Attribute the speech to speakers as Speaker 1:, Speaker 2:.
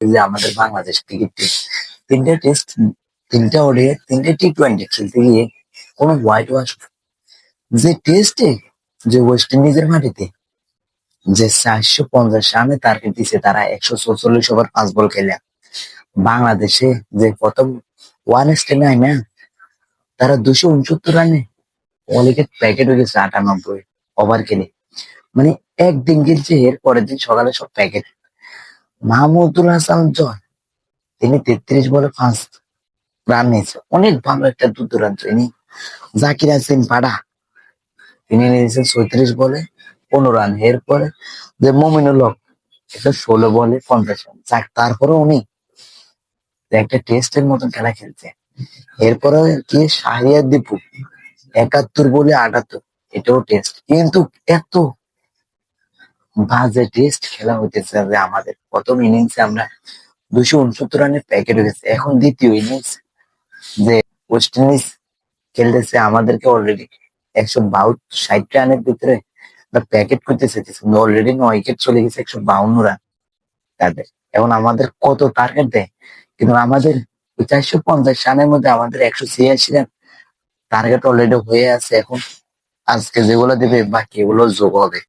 Speaker 1: যে আমাদের Bangladesh cricket team তিনটা টেস্ট, তিনটা ওডিআই, তিনটা টি-20 খেলতে গিয়ে কোনো হোয়াইট ওয়াশ, যে টেস্টে, যে ওয়েস্ট ইন্ডিজের মাটিতে যে 450 রানে টার্গেট দিছে, তারা 144 ওভার 5 বল খেলে বাংলাদেশে যে প্রথম ওয়ান স্টেনে আয় না, তারা 269 রানে অল উইকেট প্যাকেট হয়ে গেছে 98 ওভার খেলে। মানে একদিন খেলছে, এর পরের দিন সকালে সব প্যাকেট। মাহমুদুল হাসান জয়, তিনি 33 বলে 5 রান নিয়েছে, অনেক ভালো একটা দুর্দান্ত ইনিংস। জাকির হাসান পাড়া, তিনি নিয়েছেন 36 বলে 15 রান। এরপরে যে মমিনুল হক, 16 বলে 50 রান। তারপরে উনি একটা টেস্টের মতন খেলা খেলছে। এরপরে কি শাহরিয়ার দীপু, 71 বলে 78, এটাও টেস্ট। কিন্তু এত বাজে টেস্ট খেলা হইতেছে যে আমাদের প্রথম ইনিংসে আমরা 269 রানের প্যাকেট হয়ে গেছে। এখন দ্বিতীয় ইনিংস যে ওয়েস্ট ইন্ডিজ খেলতেছে, আমাদেরকে অলরেডি 162 রানের ভিতরে প্যাকেট করতে চাইতেছে, অলরেডি 9 উইকেট চলে গেছে, 152 রান তাদের। এখন আমাদের কত টার্গেট দেয়, কিন্তু আমাদের 450 রানের মধ্যে আমাদের 186 রান টার্গেট অলরেডি হয়ে আছে। এখন আজকে যেগুলো দেবে বাকি এগুলো যোগ হবে।